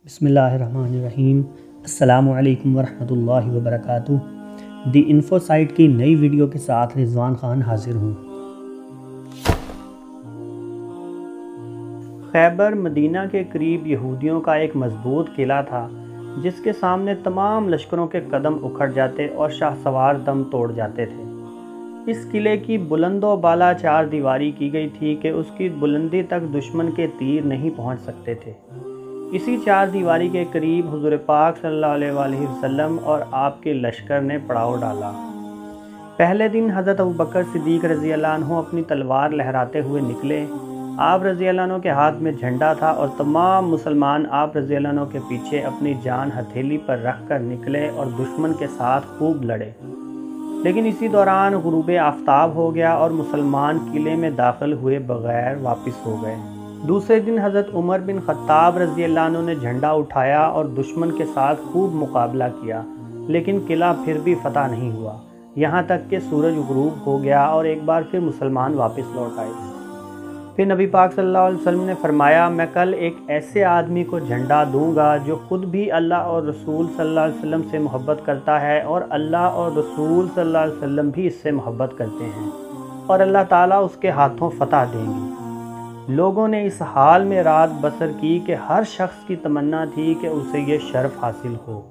بسم اللہ الرحمن الرحیم۔ السلام علیکم ورحمۃ اللہ وبرکاتہ۔ دی انفو سائٹ کی نئی ویڈیو کے ساتھ رضوان خان حاضر ہوں۔ خیبر مدینہ کے قریب یہودیوں کا ایک مضبوط قلعہ تھا جس کے سامنے تمام لشکروں کے قدم اکھڑ جاتے اور شاہ سوار دم توڑ جاتے تھے۔ اس قلعے کی بلند و بالا چار دیواری کی گئی تھی کہ اس کی بلندی تک دشمن کے تیر نہیں پہنچ سکتے تھے۔ اسی چار دیواری کے قریب حضور پاک صلی اللہ علیہ وآلہ وسلم اور آپ کے لشکر نے پڑاؤ ڈالا۔ پہلے دن حضرت ابوبکر صدیق رضی اللہ عنہ اپنی تلوار لہراتے ہوئے نکلے۔ آپ رضی اللہ عنہ کے ہاتھ میں جھنڈا تھا اور تمام مسلمان آپ رضی اللہ عنہ کے پیچھے اپنی جان ہتھیلی پر رکھ کر نکلے اور دشمن کے ساتھ خوب لڑے۔ لیکن اسی دوران غروب آفتاب ہو گیا اور مسلمان قلعے میں داخل ہوئے بغیر واپس ہو گئے۔ دوسرے دن حضرت عمر بن خطاب رضی اللہ عنہ نے جھنڈا اٹھایا اور دشمن کے ساتھ خوب مقابلہ کیا، لیکن قلعہ پھر بھی فتح نہیں ہوا، یہاں تک کہ سورج غروب ہو گیا اور ایک بار پھر مسلمان واپس لوٹ آئے۔ پھر نبی پاک صلی اللہ علیہ وسلم نے فرمایا، میں کل ایک ایسے آدمی کو جھنڈا دوں گا جو خود بھی اللہ اور رسول صلی اللہ علیہ وسلم سے محبت کرتا ہے اور اللہ اور رسول صلی اللہ علیہ وسلم بھی اس سے محبت کرتے ہیں، اور اللہ تعالیٰ اس کے ہاتھوں فتح دیں گی۔ لوگوں نے اس حال میں رات بسر کی کہ ہر شخص کی تمنا تھی کہ اسے یہ شرف حاصل ہو۔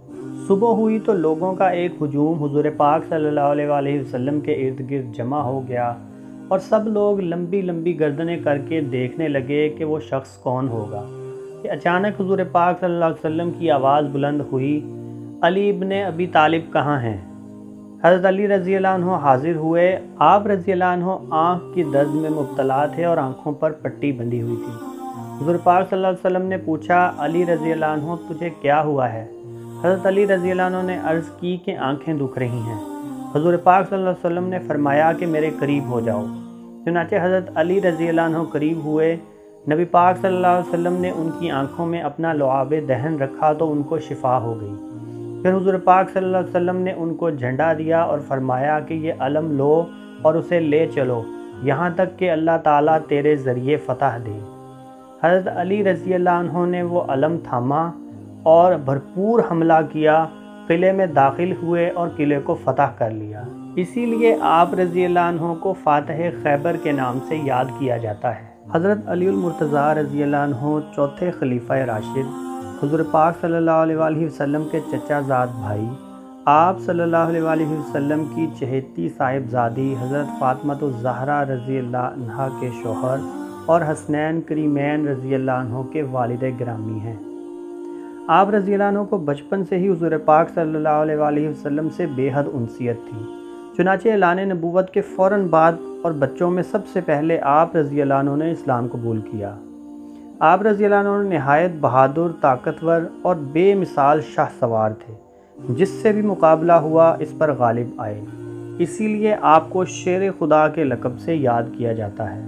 صبح ہوئی تو لوگوں کا ایک ہجوم حضور پاک صلی اللہ علیہ وآلہ وسلم کے ارد گرد جمع ہو گیا اور سب لوگ لمبی لمبی گردنیں کر کے دیکھنے لگے کہ وہ شخص کون ہوگا کہ اچانک حضور پاک صلی اللہ علیہ وسلم کی آواز بلند ہوئی، علی ابن ابی طالب کہاں ہیں؟ حضرت علی رضی اللہ عنہ حاضر ہوئے۔ آپ رضی اللہ عنہ آنکھ کی درد میں مبتلا تھے اور آنکھوں پر پٹی بندھی ہوئی تھی۔ حضور پاک صلی اللہ علیہ وسلم نے پوچھا، علی رضی اللہ عنہ تجھے کیا ہوا ہے؟ حضرت علی رضی اللہ عنہ نے عرض کی کہ آنکھیں دکھ رہی ہیں۔ حضور پاک صلی اللہ علیہ وسلم نے فرمایا کہ میرے قریب ہو جاؤ۔ چنانچہ حضرت علی رضی اللہ عنہ قریب ہوئے۔ نبی پاک صلی اللہ علیہ وسلم نے ان کی آنکھوں میں اپنا لعاب دہن رکھا تو ان کو شفا ہو گئی۔ پھر حضور پاک صلی اللہ علیہ وسلم نے ان کو جھنڈا دیا اور فرمایا کہ یہ علم لو اور اسے لے چلو یہاں تک کہ اللہ تعالیٰ تیرے ذریعے فتح دے۔ حضرت علی رضی اللہ عنہ نے وہ علم تھاما اور بھرپور حملہ کیا، قلعے میں داخل ہوئے اور قلعے کو فتح کر لیا۔ اسی لیے آپ رضی اللہ عنہ کو فاتح خیبر کے نام سے یاد کیا جاتا ہے۔ حضرت علی المرتضیٰ رضی اللہ عنہ چوتھے خلیفہ راشد، حضور پاک صلی اللہ علیہ وآلہ وسلم کے چچا زاد بھائی، آپ صلی اللہ علیہ وآلہ وسلم کی چہیتی صاحبزادی حضرت فاطمہ الزہرا رضی اللہ عنہا کے شوہر اور حسنین کریمین رضی اللہ عنہ کے والد گرامی ہیں۔ آپ رضی اللہ عنہ کو بچپن سے ہی حضور پاک صلی اللہ علیہ وآلہ وسلم سے بے حد انسیت تھی، چنانچہ اعلان نبوت کے فوراً بعد اور بچوں میں سب سے پہلے آپ رضی اللہ عنہ نے اسلام قبول کیا۔ آپ رضی اللہ عنہ نہایت بہادر، طاقتور اور بے مثال شاہ سوار تھے، جس سے بھی مقابلہ ہوا اس پر غالب آئے، اسی لیے آپ کو شیر خدا کے لقب سے یاد کیا جاتا ہے۔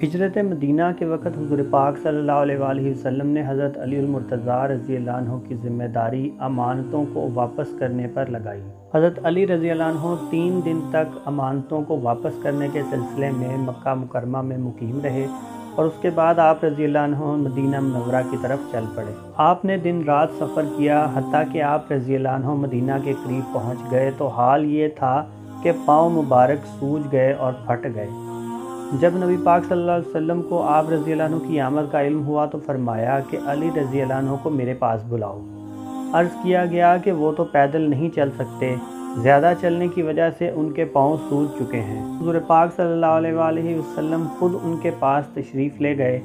ہجرت مدینہ کے وقت حضور پاک صلی اللہ علیہ وآلہ وسلم نے حضرت علی المرتضیٰ رضی اللہ عنہ کی ذمہ داری امانتوں کو واپس کرنے پر لگائی۔ حضرت علی رضی اللہ عنہ 3 دن تک امانتوں کو واپس کرنے کے سلسلے میں مکہ مکرمہ میں مقیم رہے اور اس کے بعد آپ رضی اللہ عنہ مدینہ منورہ کی طرف چل پڑے۔ آپ نے دن رات سفر کیا، حتیٰ کہ آپ رضی اللہ عنہ مدینہ کے قریب پہنچ گئے تو حال یہ تھا کہ پاؤں مبارک سوج گئے اور پھٹ گئے۔ جب نبی پاک صلی اللہ علیہ وسلم کو آپ رضی اللہ عنہ کی آمد کا علم ہوا تو فرمایا کہ علی رضی اللہ عنہ کو میرے پاس بلاؤ۔ عرض کیا گیا کہ وہ تو پیدل نہیں چل سکتے، زیادہ چلنے کی وجہ سے ان کے پاؤں سوج چکے ہیں۔ حضور پاک صلی اللہ علیہ وآلہ وسلم خود ان کے پاس تشریف لے گئے۔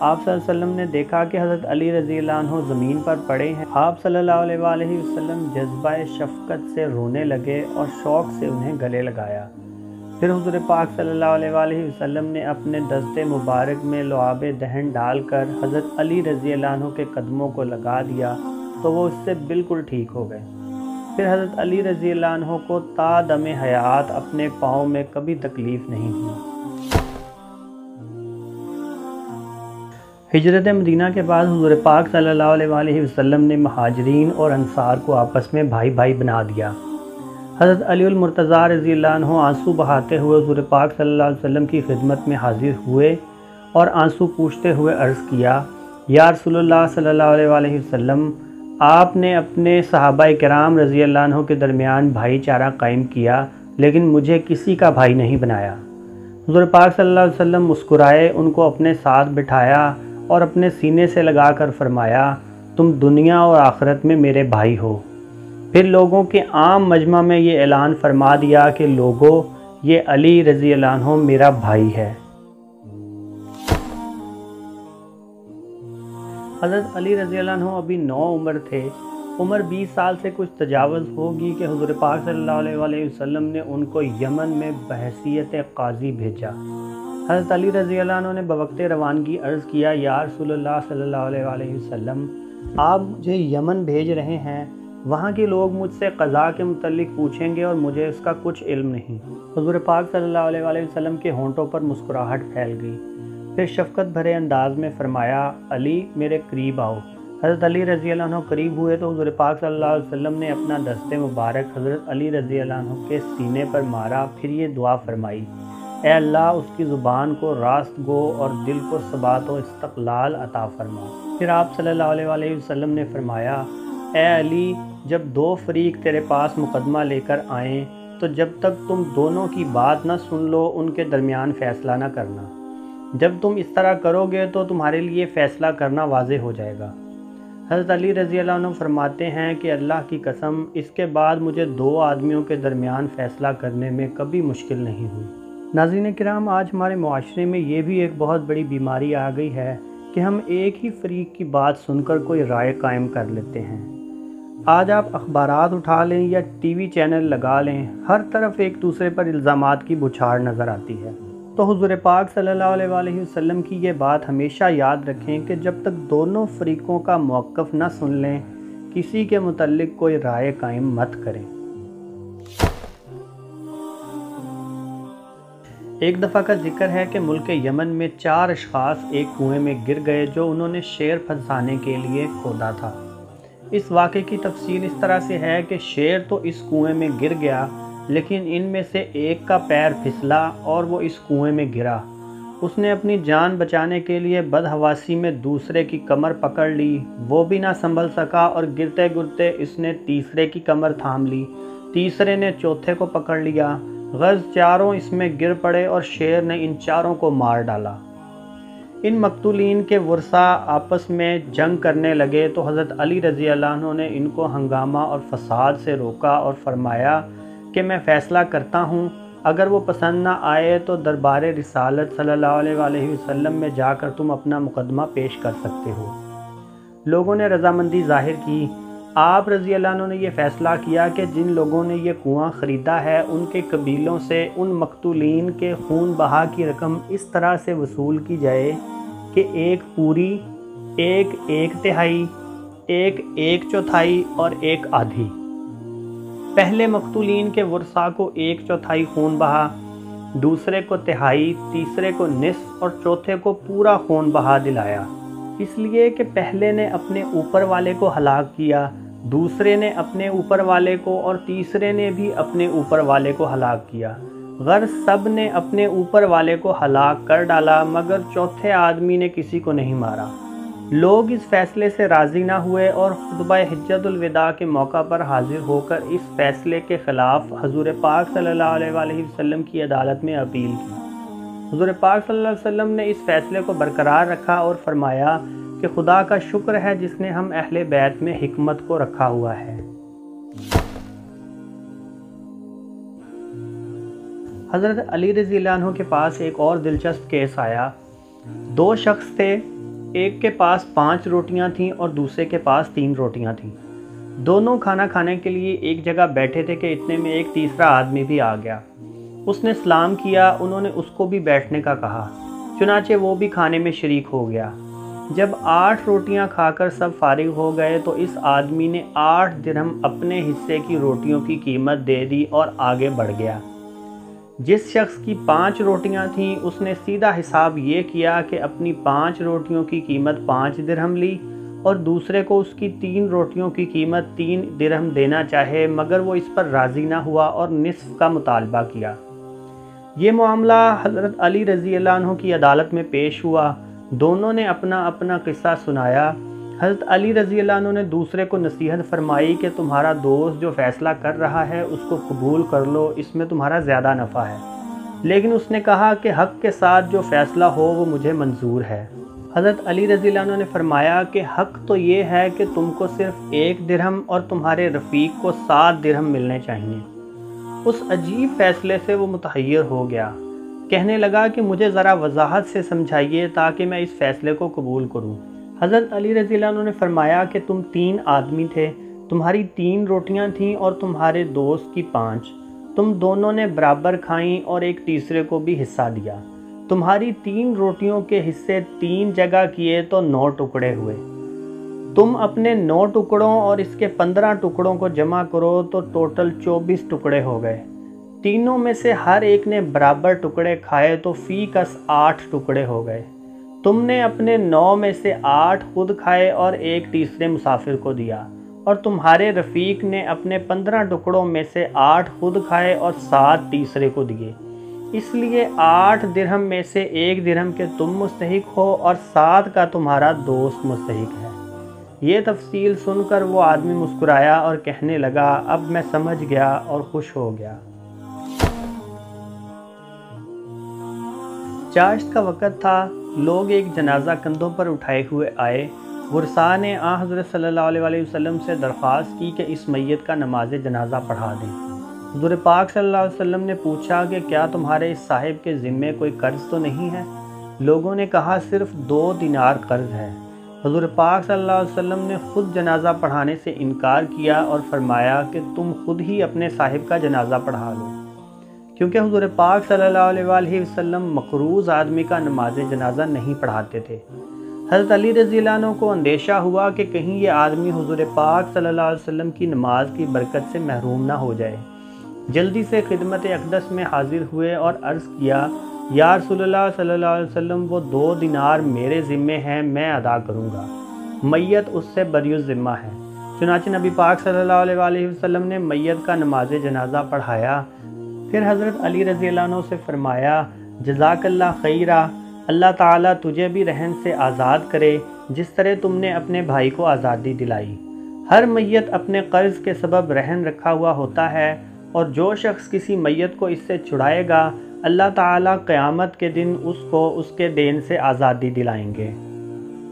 آپ صلی اللہ علیہ وسلم نے دیکھا کہ حضرت علی رضی اللہ عنہ زمین پر پڑے ہیں۔ آپ صلی اللہ علیہ وآلہ وسلم جذبہ شفقت سے رونے لگے اور شوق سے انہیں گلے لگایا۔ پھر حضور پاک صلی اللہ علیہ وآلہ وسلم نے اپنے دست مبارک میں لعاب دہن ڈال کر حضرت علی رضی اللہ عنہ کے قدموں کو لگا دیا تو وہ اس سے بالکل ٹھیک ہو گئے۔ پھر حضرت علی رضی اللہ عنہ کو تا دم حیات اپنے پاؤں میں کبھی تکلیف نہیں ہوئی۔ ہجرت مدینہ کے بعد حضور پاک صلی اللہ علیہ وآلہ وسلم نے مہاجرین اور انصار کو آپس میں بھائی بھائی بنا دیا۔ حضرت علی المرتضیٰ رضی اللہ عنہ آنسو بہاتے ہوئے حضور پاک صلی اللہ علیہ وسلم کی خدمت میں حاضر ہوئے اور آنسو پوچھتے ہوئے عرض کیا، یا رسول اللہ صلی اللہ علیہ وسلم، آپ نے اپنے صحابہ کرام رضی اللہ عنہ کے درمیان بھائی چارہ قائم کیا، لیکن مجھے کسی کا بھائی نہیں بنایا۔ حضور پاک صلی اللہ علیہ وسلم مسکرائے، ان کو اپنے ساتھ بٹھایا اور اپنے سینے سے لگا کر فرمایا، تم دنیا اور آخرت میں میرے بھائی ہو۔ پھر لوگوں کے عام مجمع میں یہ اعلان فرما دیا کہ لوگوں، یہ علی رضی اللہ عنہ میرا بھائی ہے۔ حضرت علی رضی اللہ عنہ ابھی 9 عمر تھے۔ عمر 20 سال سے کچھ تجاوز ہوگی کہ حضور پاک صلی اللہ علیہ وسلم نے ان کو یمن میں بحیثیت قاضی بھیجا۔ حضرت علی رضی اللہ عنہ نے بوقت روانگی عرض کیا، یا رسول اللہ صلی اللہ علیہ وسلم، آپ مجھے یمن بھیج رہے ہیں، وہاں کے لوگ مجھ سے قضاء کے متعلق پوچھیں گے اور مجھے اس کا کچھ علم نہیں۔ حضور پاک صلی اللہ علیہ وسلم کے ہونٹوں پر مسکراہٹ پھیل گئی، پھر شفقت بھرے انداز میں فرمایا، علی میرے قریب آؤ۔ حضرت علی رضی اللہ عنہ قریب ہوئے تو حضور پاک صلی اللہ علیہ وسلم نے اپنا دست مبارک حضرت علی رضی اللہ عنہ کے سینے پر مارا، پھر یہ دعا فرمائی، اے اللہ اس کی زبان کو راست گو اور دل کو ثبات و استقلال عطا فرما۔ پھر آپ صلی اللہ علیہ وسلم نے فرمایا، اے علی، جب 2 فریق تیرے پاس مقدمہ لے کر آئیں تو جب تک تم دونوں کی بات نہ سن لو ان کے درمیان فیصلہ نہ کرنا۔ جب تم اس طرح کرو گے تو تمہارے لیے فیصلہ کرنا واضح ہو جائے گا۔ حضرت علی رضی اللہ عنہ فرماتے ہیں کہ اللہ کی قسم، اس کے بعد مجھے 2 آدمیوں کے درمیان فیصلہ کرنے میں کبھی مشکل نہیں ہوئی۔ ناظرین کرام، آج ہمارے معاشرے میں یہ بھی ایک بہت بڑی بیماری آ گئی ہے کہ ہم ایک ہی فریق کی بات سن کر کوئی رائے قائم کر لیتے ہیں۔ آج آپ اخبارات اٹھا لیں یا ٹی وی چینل لگا لیں، ہر طرف ایک دوسرے پر الزامات کی بچھاڑ نظر آتی ہے۔ تو حضور پاک صلی اللہ علیہ وسلم کی یہ بات ہمیشہ یاد رکھیں کہ جب تک دونوں فریقوں کا موقف نہ سن لیں، کسی کے متعلق کوئی رائے قائم مت کریں۔ ایک دفعہ کا ذکر ہے کہ ملک یمن میں 4 اشخاص ایک کنویں میں گر گئے جو انہوں نے شیر پھنسانے کے لیے کھودا تھا۔ اس واقعے کی تفصیل اس طرح سے ہے کہ شیر تو اس کنویں میں گر گیا، لیکن ان میں سے ایک کا پیر پھسلا اور وہ اس کنویں میں گرا۔ اس نے اپنی جان بچانے کے لیے بدحواسی میں دوسرے کی کمر پکڑ لی، وہ بھی نہ سنبھل سکا اور گرتے گرتے اس نے تیسرے کی کمر تھام لی، تیسرے نے چوتھے کو پکڑ لیا، غرض چاروں اس میں گر پڑے اور شیر نے ان چاروں کو مار ڈالا۔ ان مقتولین کے ورثاء آپس میں جنگ کرنے لگے تو حضرت علی رضی اللہ عنہ نے ان کو ہنگامہ اور فساد سے روکا اور فرمایا کہ میں فیصلہ کرتا ہوں، اگر وہ پسند نہ آئے تو دربار رسالت صلی اللہ علیہ وسلم میں جا کر تم اپنا مقدمہ پیش کر سکتے ہو۔ لوگوں نے رضامندی ظاہر کی۔ آپ رضی اللہ عنہ نے یہ فیصلہ کیا کہ جن لوگوں نے یہ کنواں خریدا ہے ان کے قبیلوں سے ان مقتولین کے خون بہا کی رقم اس طرح سے وصول کی جائے کہ 1 پوری، 1 1/3، 1 1/4 اور 1 آدھی۔ پہلے مقتولین کے ورثاء کو 1/4 خون بہا، دوسرے کو تہائی، تیسرے کو نصف اور چوتھے کو پورا خون بہا دلایا، اس لیے کہ پہلے نے اپنے اوپر والے کو ہلاک کیا، دوسرے نے اپنے اوپر والے کو اور تیسرے نے بھی اپنے اوپر والے کو ہلاک کیا۔ غرض سب نے اپنے اوپر والے کو ہلاک کر ڈالا، مگر چوتھے آدمی نے کسی کو نہیں مارا۔ لوگ اس فیصلے سے راضی نہ ہوئے اور خطبہ حجۃ الوداع کے موقع پر حاضر ہو کر اس فیصلے کے خلاف حضور پاک صلی اللہ علیہ وسلم کی عدالت میں اپیل کی۔ حضور پاک صلی اللہ علیہ وسلم نے اس فیصلے کو برقرار رکھا اور فرمایا کہ خدا کا شکر ہے جس نے ہم اہل بیت میں حکمت کو رکھا ہوا ہے۔ حضرت علی رضی اللہ عنہ کے پاس ایک اور دلچسپ کیس آیا۔ 2 شخص تھے، ایک کے پاس 5 روٹیاں تھیں اور دوسرے کے پاس 3 روٹیاں تھیں۔ دونوں کھانا کھانے کے لیے ایک جگہ بیٹھے تھے کہ اتنے میں ایک تیسرا آدمی بھی آ گیا۔ اس نے سلام کیا، انہوں نے اس کو بھی بیٹھنے کا کہا، چنانچہ وہ بھی کھانے میں شریک ہو گیا۔ جب 8 روٹیاں کھا کر سب فارغ ہو گئے تو اس آدمی نے 8 درہم اپنے حصے کی روٹیوں کی قیمت دے دی اور آگے بڑھ گیا۔ جس شخص کی 5 روٹیاں تھیں اس نے سیدھا حساب یہ کیا کہ اپنی 5 روٹیوں کی قیمت 5 درہم لی اور دوسرے کو اس کی 3 روٹیوں کی قیمت 3 درہم دینا چاہے، مگر وہ اس پر راضی نہ ہوا اور نصف کا مطالبہ کیا۔ یہ معاملہ حضرت علی رضی اللہ عنہ کی عدالت میں پیش ہوا۔ دونوں نے اپنا اپنا قصہ سنایا۔ حضرت علی رضی اللہ عنہ نے دوسرے کو نصیحت فرمائی کہ تمہارا دوست جو فیصلہ کر رہا ہے اس کو قبول کر لو، اس میں تمہارا زیادہ نفع ہے، لیکن اس نے کہا کہ حق کے ساتھ جو فیصلہ ہو وہ مجھے منظور ہے۔ حضرت علی رضی اللہ عنہ نے فرمایا کہ حق تو یہ ہے کہ تم کو صرف 1 درہم اور تمہارے رفیق کو 7 درہم ملنے چاہیے۔ اس عجیب فیصلے سے وہ متحیر ہو گیا، کہنے لگا کہ مجھے ذرا وضاحت سے سمجھائیے تاکہ میں اس فیصلے کو قبول کروں۔ حضرت علی رضی اللہ عنہ نے فرمایا کہ تم 3 آدمی تھے، تمہاری 3 روٹیاں تھیں اور تمہارے دوست کی 5، تم دونوں نے برابر کھائیں اور ایک تیسرے کو بھی حصہ دیا۔ تمہاری 3 روٹیوں کے حصے 3 جگہ کیے تو 9 ٹکڑے ہوئے۔ تم اپنے 9 ٹکڑوں اور اس کے 15 ٹکڑوں کو جمع کرو تو ٹوٹل 24 ٹکڑے ہو گئے۔ تینوں میں سے ہر ایک نے برابر ٹکڑے کھائے تو فی کس 8 ٹکڑے ہو گئے۔ تم نے اپنے 9 میں سے 8 خود کھائے اور ایک تیسرے مسافر کو دیا، اور تمہارے رفیق نے اپنے 15 ٹکڑوں میں سے 8 خود کھائے اور 7 تیسرے کو دیے۔ اس لیے 8 درہم میں سے 1 درہم کے تم مستحق ہو اور 7 کا تمہارا دوست مستحق ہے۔ یہ تفصیل سن کر وہ آدمی مسکرایا اور کہنے لگا اب میں سمجھ گیا اور خوش ہو گیا۔ چاشت کا وقت تھا، لوگ ایک جنازہ کندھوں پر اٹھائے ہوئے آئے۔ ورثاء نے حضرت صلی اللہ علیہ وسلم سے درخواست کی کہ اس میت کا نماز جنازہ پڑھا دیں۔ حضور پاک صلی اللہ علیہ وسلم نے پوچھا کہ کیا تمہارے اس صاحب کے ذمے کوئی قرض تو نہیں ہے؟ لوگوں نے کہا صرف 2 دینار قرض ہے۔ حضور پاک صلی اللہ علیہ وسلم نے خود جنازہ پڑھانے سے انکار کیا اور فرمایا کہ تم خود ہی اپنے صاحب کا جنازہ پڑھا لو، کیونکہ حضور پاک صلی اللہ علیہ وسلم مقروض آدمی کا نماز جنازہ نہیں پڑھاتے تھے۔ حضرت علی رضی اللہ عنہ کو اندیشہ ہوا کہ کہیں یہ آدمی حضور پاک صلی اللہ علیہ وسلم کی نماز کی برکت سے محروم نہ ہو جائے۔ جلدی سے خدمت اقدس میں حاضر ہوئے اور عرض کیا یا رسول اللہ صلی اللہ علیہ وسلم وہ 2 دینار میرے ذمے ہیں، میں ادا کروں گا، میت اس سے بری الذمہ ہے۔ چنانچہ نبی پاک صلی اللہ علیہ وسلم نے میت کا نماز جنازہ پڑھایا۔ پھر حضرت علی رضی اللہ عنہ سے فرمایا جزاک اللہ خیرہ، اللہ تعالیٰ تجھے بھی رہن سے آزاد کرے جس طرح تم نے اپنے بھائی کو آزادی دلائی۔ ہر میت اپنے قرض کے سبب رہن رکھا ہوا ہوتا ہے، اور جو شخص کسی میت کو اس سے چھڑائے گا اللہ تعالیٰ قیامت کے دن اس کو اس کے دین سے آزادی دلائیں گے۔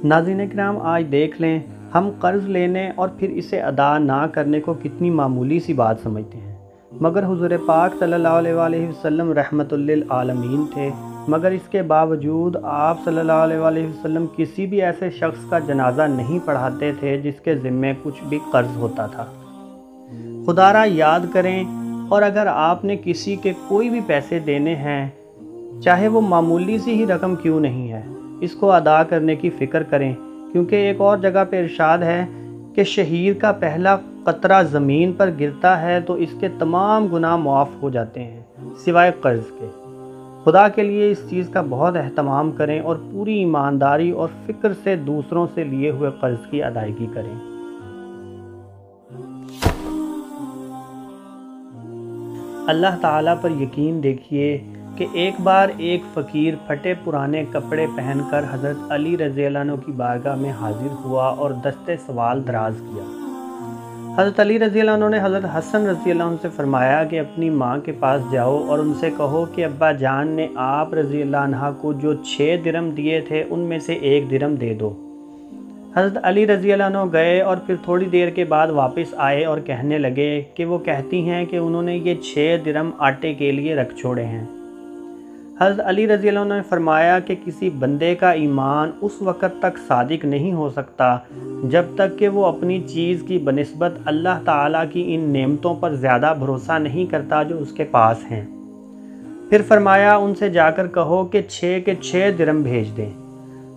ناظرین کرام، آج دیکھ لیں ہم قرض لینے اور پھر اسے ادا نہ کرنے کو کتنی معمولی سی بات سمجھتے ہیں، مگر حضور پاک صلی اللہ علیہ وسلم رحمت للعالمین تھے، مگر اس کے باوجود آپ صلی اللہ علیہ وسلم کسی بھی ایسے شخص کا جنازہ نہیں پڑھاتے تھے جس کے ذمے کچھ بھی قرض ہوتا تھا۔ خدا را یاد کریں، اور اگر آپ نے کسی کے کوئی بھی پیسے دینے ہیں، چاہے وہ معمولی سی ہی رقم کیوں نہیں ہے، اس کو ادا کرنے کی فکر کریں، کیونکہ ایک اور جگہ پہ ارشاد ہے کہ شہید کا پہلا قطرہ زمین پر گرتا ہے تو اس کے تمام گناہ معاف ہو جاتے ہیں سوائے قرض کے۔ خدا کے لیے اس چیز کا بہت اہتمام کریں اور پوری ایمانداری اور فکر سے دوسروں سے لیے ہوئے قرض کی ادائیگی کریں۔ اللہ تعالیٰ پر یقین دیکھیے کہ ایک بار ایک فقیر پھٹے پرانے کپڑے پہن کر حضرت علی رضی اللہ عنہ کی بارگاہ میں حاضر ہوا اور دستے سوال دراز کیا۔ حضرت علی رضی اللہ عنہ نے حضرت حسن رضی اللہ عنہ سے فرمایا کہ اپنی ماں کے پاس جاؤ اور ان سے کہو کہ ابا جان نے آپ رضی اللہ عنہ کو جو 6 درہم دیے تھے ان میں سے 1 درہم دے دو۔ حضرت علی رضی اللہ عنہ گئے اور پھر تھوڑی دیر کے بعد واپس آئے اور کہنے لگے کہ وہ کہتی ہیں کہ انہوں نے یہ 6 درہم آٹے کے لیے رکھ چھوڑے ہیں۔ حضرت علی رضی اللہ عنہ نے فرمایا کہ کسی بندے کا ایمان اس وقت تک صادق نہیں ہو سکتا جب تک کہ وہ اپنی چیز کی بنسبت اللہ تعالیٰ کی ان نعمتوں پر زیادہ بھروسہ نہیں کرتا جو اس کے پاس ہیں۔ پھر فرمایا ان سے جا کر کہو کہ 6 کے 6 درہم بھیج دیں۔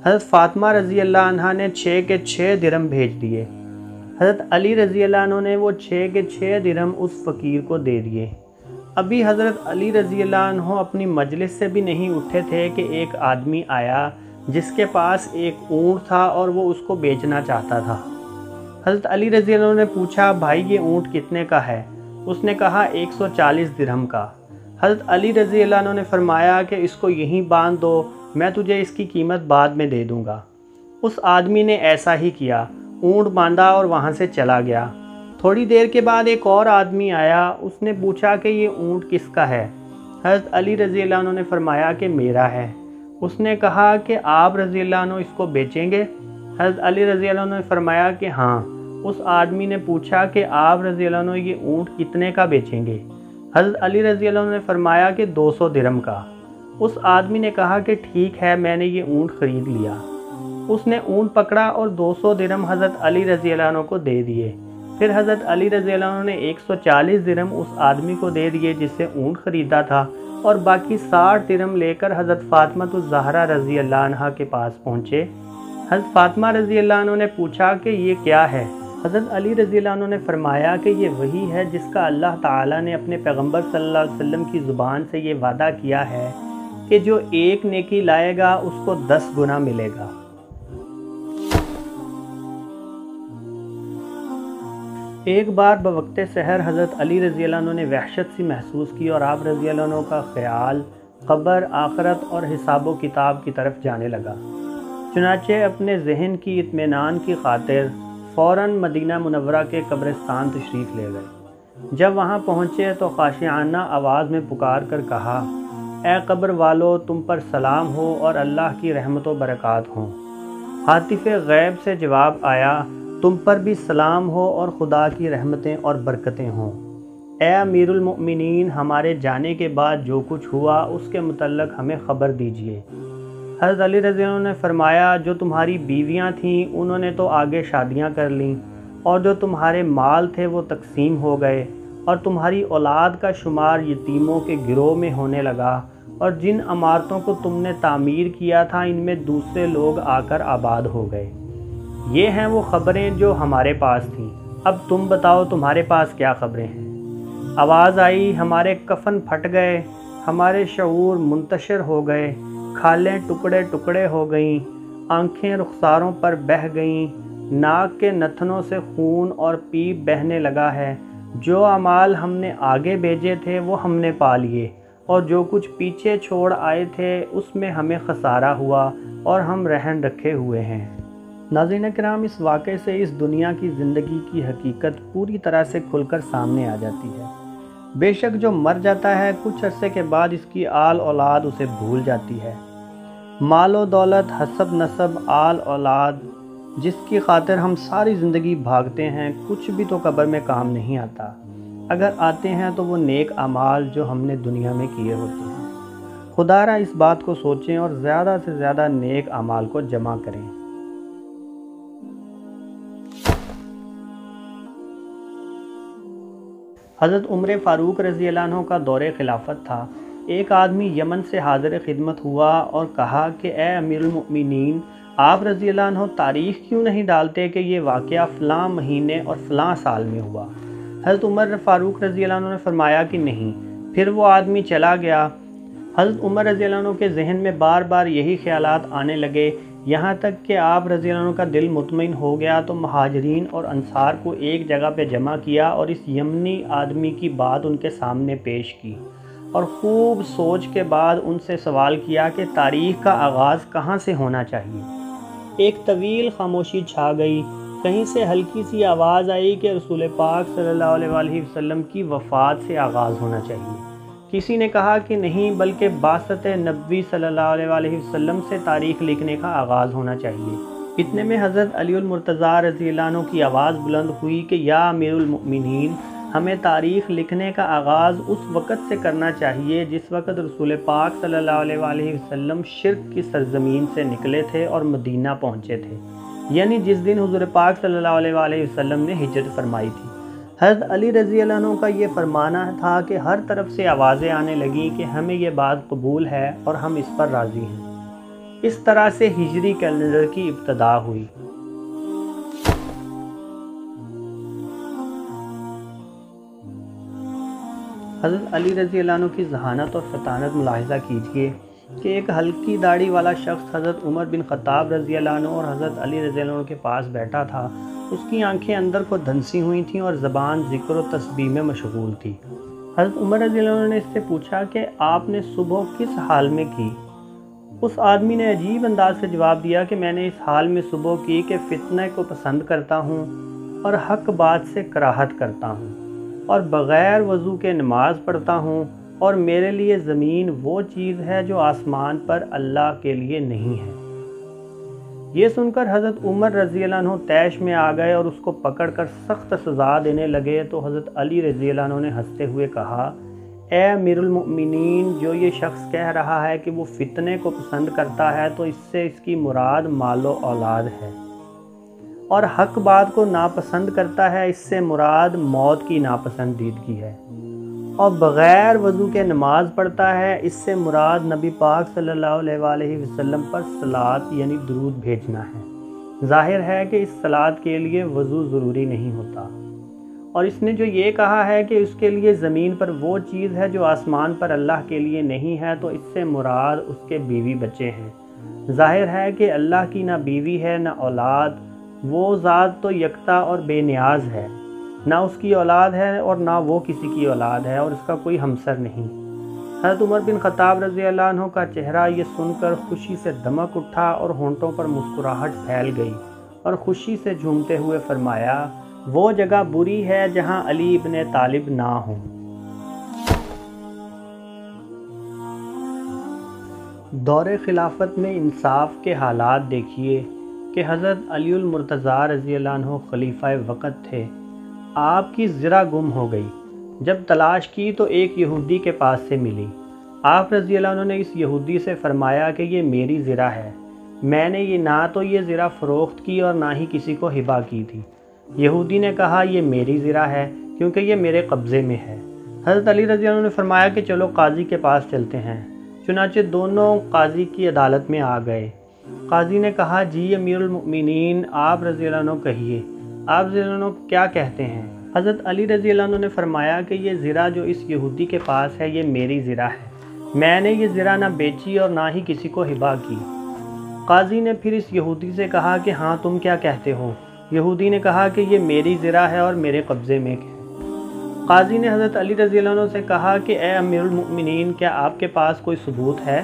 حضرت فاطمہ رضی اللہ عنہ نے 6 کے 6 درہم بھیج دیے۔ حضرت علی رضی اللہ عنہ نے وہ 6 کے 6 درہم اس فقیر کو دے دیے۔ ابھی حضرت علی رضی اللہ عنہ اپنی مجلس سے بھی نہیں اٹھے تھے کہ ایک آدمی آیا جس کے پاس ایک اونٹ تھا اور وہ اس کو بیچنا چاہتا تھا۔ حضرت علی رضی اللہ عنہ نے پوچھا بھائی یہ اونٹ کتنے کا ہے؟ اس نے کہا 140 درہم کا۔ حضرت علی رضی اللہ عنہ نے فرمایا کہ اس کو یہیں باندھ دو، میں تجھے اس کی قیمت بعد میں دے دوں گا۔ اس آدمی نے ایسا ہی کیا، اونٹ باندھا اور وہاں سے چلا گیا۔ تھوڑی دیر کے بعد ایک اور آدمی آیا، اس نے پوچھا کہ یہ اونٹ کس کا ہے؟ حضرت علی رضی اللہ عنہ نے فرمایا کہ میرا ہے۔ اس نے کہا کہ آپ رضی اللہ عنہ اس کو بیچیں گے؟ حضرت علی رضی اللہ عنہ نے فرمایا کہ ہاں۔ اس آدمی نے پوچھا کہ آپ رضی اللہ عنہ یہ اونٹ کتنے کا بیچیں گے؟ حضرت علی رضی اللہ عنہ نے فرمایا کہ 200 درہم کا۔ اس آدمی نے کہا کہ ٹھیک ہے، میں نے یہ اونٹ خرید لیا۔ اس نے اونٹ پکڑا اور 200 درہم حضرت علی رضی اللہ عنہ کو دے دیے۔ پھر حضرت علی رضی اللہ عنہ نے 140 درہم اس آدمی کو دے دیے جس سے اونٹ خریدا تھا، اور باقی 60 درہم لے کر حضرت فاطمہ الزہرا رضی اللہ عنہا کے پاس پہنچے۔ حضرت فاطمہ رضی اللہ عنہ نے پوچھا کہ یہ کیا ہے؟ حضرت علی رضی اللہ عنہ نے فرمایا کہ یہ وہی ہے جس کا اللہ تعالیٰ نے اپنے پیغمبر صلی اللہ علیہ وسلم کی زبان سے یہ وعدہ کیا ہے کہ جو ایک نیکی لائے گا اس کو 10 گنا ملے گا۔ ایک بار بوقت سحر حضرت علی رضی اللہ عنہ نے وحشت سی محسوس کی اور آپ رضی اللہ عنہ کا خیال قبر، آخرت اور حساب و کتاب کی طرف جانے لگا۔ چنانچہ اپنے ذہن کی اطمینان کی خاطر فوراً مدینہ منورہ کے قبرستان تشریف لے گئے۔ جب وہاں پہنچے تو خاشعانہ آواز میں پکار کر کہا، اے قبر والو، تم پر سلام ہو اور اللہ کی رحمت و برکات ہوں۔ ہاتف غیب سے جواب آیا، تم پر بھی سلام ہو اور خدا کی رحمتیں اور برکتیں ہوں۔ اے امیر المؤمنین، ہمارے جانے کے بعد جو کچھ ہوا اس کے متعلق ہمیں خبر دیجیے۔ حضرت علی رضی اللہ عنہ نے فرمایا، جو تمہاری بیویاں تھیں انہوں نے تو آگے شادیاں کر لیں، اور جو تمہارے مال تھے وہ تقسیم ہو گئے، اور تمہاری اولاد کا شمار یتیموں کے گروہ میں ہونے لگا، اور جن عمارتوں کو تم نے تعمیر کیا تھا ان میں دوسرے لوگ آ کر آباد ہو گئے۔ یہ ہیں وہ خبریں جو ہمارے پاس تھیں، اب تم بتاؤ تمہارے پاس کیا خبریں ہیں؟ آواز آئی، ہمارے کفن پھٹ گئے، ہمارے شعور منتشر ہو گئے، کھالیں ٹکڑے ٹکڑے ہو گئیں، آنکھیں رخساروں پر بہہ گئیں، ناک کے نتنوں سے خون اور پیپ بہنے لگا ہے۔ جو اعمال ہم نے آگے بھیجے تھے وہ ہم نے پا لیے، اور جو کچھ پیچھے چھوڑ آئے تھے اس میں ہمیں خسارہ ہوا اور ہم رہن رکھے ہوئے ہیں۔ ناظرین کرام، اس واقعے سے اس دنیا کی زندگی کی حقیقت پوری طرح سے کھل کر سامنے آ جاتی ہے۔ بے شک جو مر جاتا ہے کچھ عرصے کے بعد اس کی آل اولاد اسے بھول جاتی ہے۔ مال و دولت، حسب نسب، آل اولاد، جس کی خاطر ہم ساری زندگی بھاگتے ہیں، کچھ بھی تو قبر میں کام نہیں آتا۔ اگر آتے ہیں تو وہ نیک اعمال جو ہم نے دنیا میں کیے ہوتے ہیں۔ خدا را اس بات کو سوچیں اور زیادہ سے زیادہ نیک اعمال کو جمع کریں۔ حضرت عمر فاروق رضی اللہ عنہ کا دور خلافت تھا۔ ایک آدمی یمن سے حاضر خدمت ہوا اور کہا کہ اے امیر المؤمنین، آپ رضی اللہ عنہ تاریخ کیوں نہیں ڈالتے کہ یہ واقعہ فلاں مہینے اور فلاں سال میں ہوا؟ حضرت عمر فاروق رضی اللہ عنہ نے فرمایا کہ نہیں۔ پھر وہ آدمی چلا گیا۔ حضرت عمر رضی اللہ عنہ کے ذہن میں بار بار یہی خیالات آنے لگے، یہاں تک کہ آپ رضی اللہ عنہ کا دل مطمئن ہو گیا تو مہاجرین اور انصار کو ایک جگہ پہ جمع کیا اور اس یمنی آدمی کی بات ان کے سامنے پیش کی، اور خوب سوچ کے بعد ان سے سوال کیا کہ تاریخ کا آغاز کہاں سے ہونا چاہیے۔ ایک طویل خاموشی چھا گئی۔ کہیں سے ہلکی سی آواز آئی کہ رسول پاک صلی اللہ علیہ وآلہ وسلم کی وفات سے آغاز ہونا چاہیے۔ کسی نے کہا کہ نہیں، بلکہ بعثت نبوی صلی اللہ علیہ وآلہ وسلم سے تاریخ لکھنے کا آغاز ہونا چاہیے۔ اتنے میں حضرت علی المرتضیٰ رضی اللہ عنہ کی آواز بلند ہوئی کہ یا امیر المؤمنین، ہمیں تاریخ لکھنے کا آغاز اس وقت سے کرنا چاہیے جس وقت رسول پاک صلی اللہ علیہ وآلہ وسلم شرک کی سرزمین سے نکلے تھے اور مدینہ پہنچے تھے، یعنی جس دن حضور پاک صلی اللہ علیہ وآلہ وسلم نے ہجرت فرمائی تھی۔ حضرت علی رضی اللہ عنہ کا یہ فرمانا تھا کہ ہر طرف سے آوازیں آنے لگیں کہ ہمیں یہ بات قبول ہے اور ہم اس پر راضی ہیں۔ اس طرح سے ہجری کیلنڈر کی ابتدا ہوئی۔ حضرت علی رضی اللہ عنہ کی ذہانت اور فطانت ملاحظہ کیجئے کہ ایک ہلکی داڑھی والا شخص حضرت عمر بن خطاب رضی اللہ عنہ اور حضرت علی رضی اللہ عنہ کے پاس بیٹھا تھا۔ اس کی آنکھیں اندر کو دھنسی ہوئی تھیں اور زبان ذکر و تسبیح میں مشغول تھی۔ حضرت عمر رضی اللہ عنہ نے اس سے پوچھا کہ آپ نے صبح کس حال میں کی؟ اس آدمی نے عجیب انداز سے جواب دیا کہ میں نے اس حال میں صبح کی کہ فتنہ کو پسند کرتا ہوں اور حق بات سے کراہت کرتا ہوں اور بغیر وضو کے نماز پڑھتا ہوں، اور میرے لیے زمین وہ چیز ہے جو آسمان پر اللہ کے لیے نہیں ہے۔ یہ سن کر حضرت عمر رضی اللہ عنہ طیش میں آ گئے اور اس کو پکڑ کر سخت سزا دینے لگے، تو حضرت علی رضی اللہ عنہ نے ہنستے ہوئے کہا، اے امیر المؤمنین، جو یہ شخص کہہ رہا ہے کہ وہ فتنے کو پسند کرتا ہے تو اس سے اس کی مراد مال و اولاد ہے، اور حق بات کو ناپسند کرتا ہے، اس سے مراد موت کی ناپسندیدگی ہے، اور بغیر وضو کے نماز پڑھتا ہے، اس سے مراد نبی پاک صلی اللہ علیہ وآلہ وسلم پر صلاۃ یعنی درود بھیجنا ہے۔ ظاہر ہے کہ اس صلاۃ کے لیے وضو ضروری نہیں ہوتا۔ اور اس نے جو یہ کہا ہے کہ اس کے لیے زمین پر وہ چیز ہے جو آسمان پر اللہ کے لیے نہیں ہے، تو اس سے مراد اس کے بیوی بچے ہیں۔ ظاہر ہے کہ اللہ کی نہ بیوی ہے نہ اولاد، وہ ذات تو یکتا اور بے نیاز ہے، نہ اس کی اولاد ہے اور نہ وہ کسی کی اولاد ہے، اور اس کا کوئی ہمسر نہیں۔ حضرت عمر بن خطاب رضی اللہ عنہ کا چہرہ یہ سن کر خوشی سے دمک اٹھا اور ہونٹوں پر مسکراہٹ پھیل گئی، اور خوشی سے جھومتے ہوئے فرمایا، وہ جگہ بری ہے جہاں علی ابن طالب نہ ہوں۔ دور خلافت میں انصاف کے حالات دیکھیے کہ حضرت علی المرتضیٰ رضی اللہ عنہ خلیفہ وقت تھے۔ آپ کی زرہ گم ہو گئی، جب تلاش کی تو ایک یہودی کے پاس سے ملی۔ آپ رضی اللہ عنہ نے اس یہودی سے فرمایا کہ یہ میری زرہ ہے، میں نے نہ تو یہ زرہ فروخت کی اور نہ ہی کسی کو ہبہ کی تھی۔ یہودی نے کہا، یہ میری زرہ ہے کیونکہ یہ میرے قبضے میں ہے۔ حضرت علی رضی اللہ عنہ نے فرمایا کہ چلو قاضی کے پاس چلتے ہیں۔ چنانچہ دونوں قاضی کی عدالت میں آ گئے۔ قاضی نے کہا، جی امیر المؤمنین، آپ رضی اللہ عنہ کہیے، آپ رضی اللہ عنہ کیا کہتے ہیں؟ حضرت علی رضی اللہ عنہ نے فرمایا کہ یہ زرہ جو اس یہودی کے پاس ہے یہ میری زرہ ہے، میں نے یہ زرہ نہ بیچی اور نہ ہی کسی کو ہبہ کی۔ قاضی نے پھر اس یہودی سے کہا کہ ہاں تم کیا کہتے ہو؟ یہودی نے کہا کہ یہ میری زرہ ہے اور میرے قبضے میں ہے۔ قاضی نے حضرت علی رضی اللہ عنہ سے کہا کہ اے امیر المؤمنین، کیا آپ کے پاس کوئی ثبوت ہے؟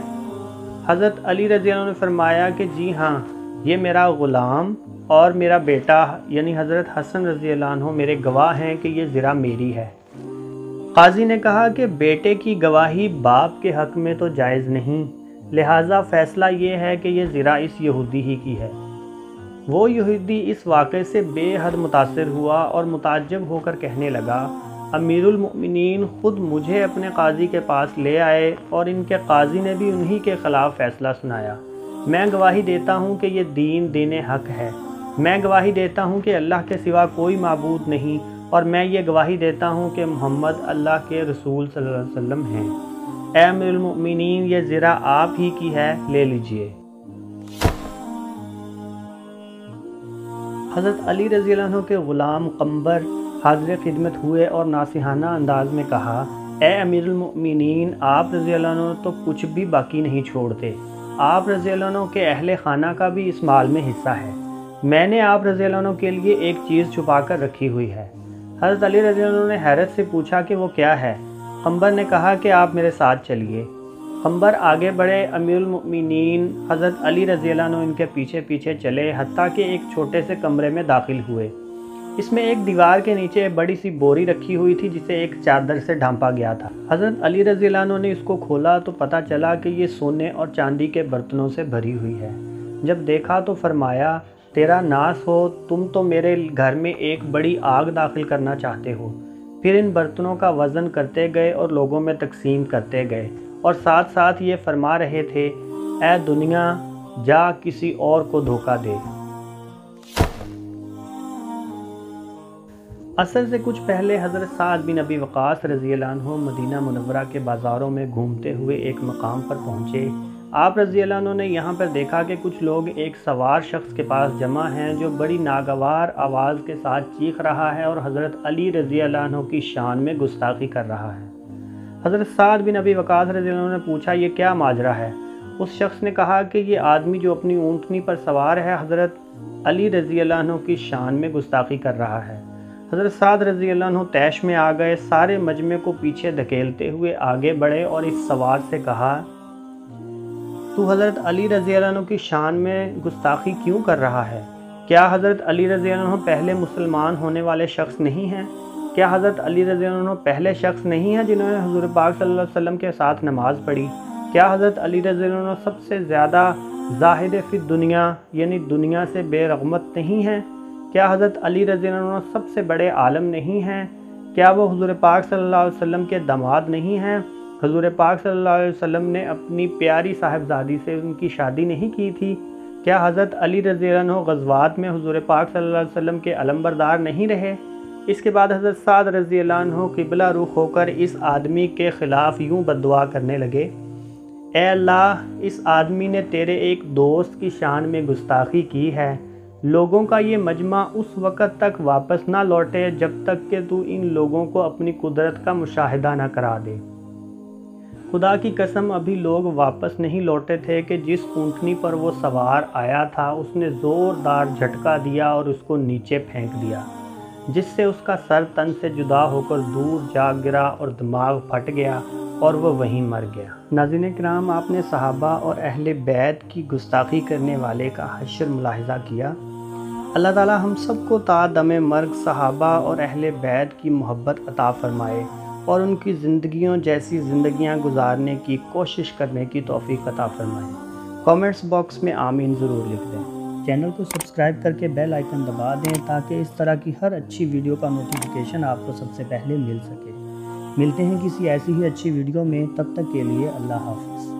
حضرت علی رضی اللہ عنہ نے فرمایا کہ جی ہاں، یہ میرا غلام اور میرا بیٹا یعنی حضرت حسن رضی اللہ عنہ میرے گواہ ہیں کہ یہ زرہ میری ہے۔ قاضی نے کہا کہ بیٹے کی گواہی باپ کے حق میں تو جائز نہیں، لہٰذا فیصلہ یہ ہے کہ یہ زرہ اس یہودی ہی کی ہے۔ وہ یہودی اس واقعے سے بے حد متاثر ہوا اور متعجب ہو کر کہنے لگا، امیر المؤمنین خود مجھے اپنے قاضی کے پاس لے آئے اور ان کے قاضی نے بھی انہی کے خلاف فیصلہ سنایا۔ میں گواہی دیتا ہوں کہ یہ دین حق ہے، میں گواہی دیتا ہوں کہ اللہ کے سوا کوئی معبود نہیں، اور میں یہ گواہی دیتا ہوں کہ محمد اللہ کے رسول صلی اللہ علیہ وسلم ہیں۔ اے امیر المؤمنین، یہ زرہ آپ ہی کی ہے، لے لیجئے۔ حضرت علی رضی اللہ عنہ کے غلام قنبر حاضر خدمت ہوئے اور ناصحانہ انداز میں کہا، اے امیر المؤمنین، آپ رضی اللہ عنہ تو کچھ بھی باقی نہیں چھوڑتے، آپ رضی اللہ عنہ کے اہل خانہ کا بھی اس مال میں حصہ ہے، میں نے آپ رضی اللہ عنہ کے لیے ایک چیز چھپا کر رکھی ہوئی ہے۔ حضرت علی رضی اللہ عنہ نے حیرت سے پوچھا کہ وہ کیا ہے؟ قنبر نے کہا کہ آپ میرے ساتھ چلیے۔ قنبر آگے بڑھے، امیر المؤمنین حضرت علی رضی اللہ عنہ ان کے پیچھے پیچھے چلے، حتیٰ کہ ایک چھوٹے سے کمرے میں داخل ہوئے۔ اس میں ایک دیوار کے نیچے بڑی سی بوری رکھی ہوئی تھی جسے ایک چادر سے ڈھانپا گیا تھا۔ حضرت علی رضی اللہ عنہ نے اس کو کھولا تو پتہ چلا کہ یہ سونے اور چاندی کے برتنوں سے بھری ہوئی ہے۔ جب دیکھا تو فرمایا، تیرا ناس ہو، تم تو میرے گھر میں ایک بڑی آگ داخل کرنا چاہتے ہو۔ پھر ان برتنوں کا وزن کرتے گئے اور لوگوں میں تقسیم کرتے گئے، اور ساتھ ساتھ یہ فرما رہے تھے، اے دنیا، جا کسی اور کو دھوکہ دے۔ عصر سے کچھ پہلے حضرت سعد بن ابی وقاص رضی اللہ عنہ مدینہ منورہ کے بازاروں میں گھومتے ہوئے ایک مقام پر پہنچے۔ آپ رضی اللہ عنہ نے یہاں پر دیکھا کہ کچھ لوگ ایک سوار شخص کے پاس جمع ہیں جو بڑی ناگوار آواز کے ساتھ چیخ رہا ہے اور حضرت علی رضی اللہ عنہ کی شان میں گستاخی کر رہا ہے۔ حضرت سعد بن ابی وقاص رضی اللہ عنہ نے پوچھا، یہ کیا ماجرا ہے؟ اس شخص نے کہا کہ یہ آدمی جو اپنی اونٹنی پر سوار ہے حضرت علی رضی اللہ عنہ کی شان میں گستاخی کر رہا ہے۔ حضرت سعد رضی اللہ عنہ طیش میں آ گئے، سارے مجمع کو پیچھے دھکیلتے ہوئے آگے بڑھے اور اس سوار سے کہا، تو حضرت علی رضی اللہ عنہ کی شان میں گستاخی کیوں کر رہا ہے؟ کیا حضرت علی رضی اللہ عنہ پہلے مسلمان ہونے والے شخص نہیں ہیں؟ کیا حضرت علی رضی اللہ عنہ پہلے شخص نہیں ہیں جنہوں نے حضور پاک صلی اللہ علیہ وسلم کے ساتھ نماز پڑھی؟ کیا حضرت علی رضی اللہ عنہ سب سے زیادہ زاہد فی دنیا یعنی دنیا سے بے رغبت نہیں ہیں؟ کیا حضرت علی رضی اللہ عنہ سب سے بڑے عالم نہیں ہیں؟ کیا وہ حضور پاک صلی اللہ علیہ وسلم کے داماد نہیں ہیں؟ حضور پاک صلی اللہ علیہ وسلم نے اپنی پیاری صاحبزادی سے ان کی شادی نہیں کی تھی؟ کیا حضرت علی رضی اللہ عنہ غزوات میں حضور پاک صلی اللہ علیہ وسلم کے علمبردار نہیں رہے؟ اس کے بعد حضرت سعد رضی اللہ عنہ قبلہ رخ ہو کر اس آدمی کے خلاف یوں بددعا کرنے لگے، اے اللہ، اس آدمی نے تیرے ایک دوست کی شان میں گستاخی کی ہے۔ لوگوں کا یہ مجمع اس وقت تک واپس نہ لوٹے جب تک کہ تو ان لوگوں کو اپنی قدرت کا مشاہدہ نہ کرا دے۔ خدا کی قسم ابھی لوگ واپس نہیں لوٹے تھے کہ جس اونٹنی پر وہ سوار آیا تھا اس نے زوردار جھٹکا دیا اور اس کو نیچے پھینک دیا، جس سے اس کا سر تن سے جدا ہو کر دور جا گرا اور دماغ پھٹ گیا اور وہ وہیں مر گیا۔ ناظرین کرام، آپ نے صحابہ اور اہل بیت کی گستاخی کرنے والے کا حشر ملاحظہ کیا۔ اللہ تعالی ہم سب کو تا دم مرگ صحابہ اور اہل بیت کی محبت عطا فرمائے اور ان کی زندگیوں جیسی زندگیاں گزارنے کی کوشش کرنے کی توفیق عطا فرمائے۔ کامنٹس باکس میں آمین ضرور لکھ دیں۔ چینل کو سبسکرائب کر کے بیل آئیکن دبا دیں تاکہ اس طرح کی ہر اچھی ویڈیو کا نوٹیفیکیشن آپ کو سب سے پہلے مل سکے۔ ملتے ہیں کسی ایسی ہی اچھی ویڈیو میں، تب تک کے لیے اللہ حافظ۔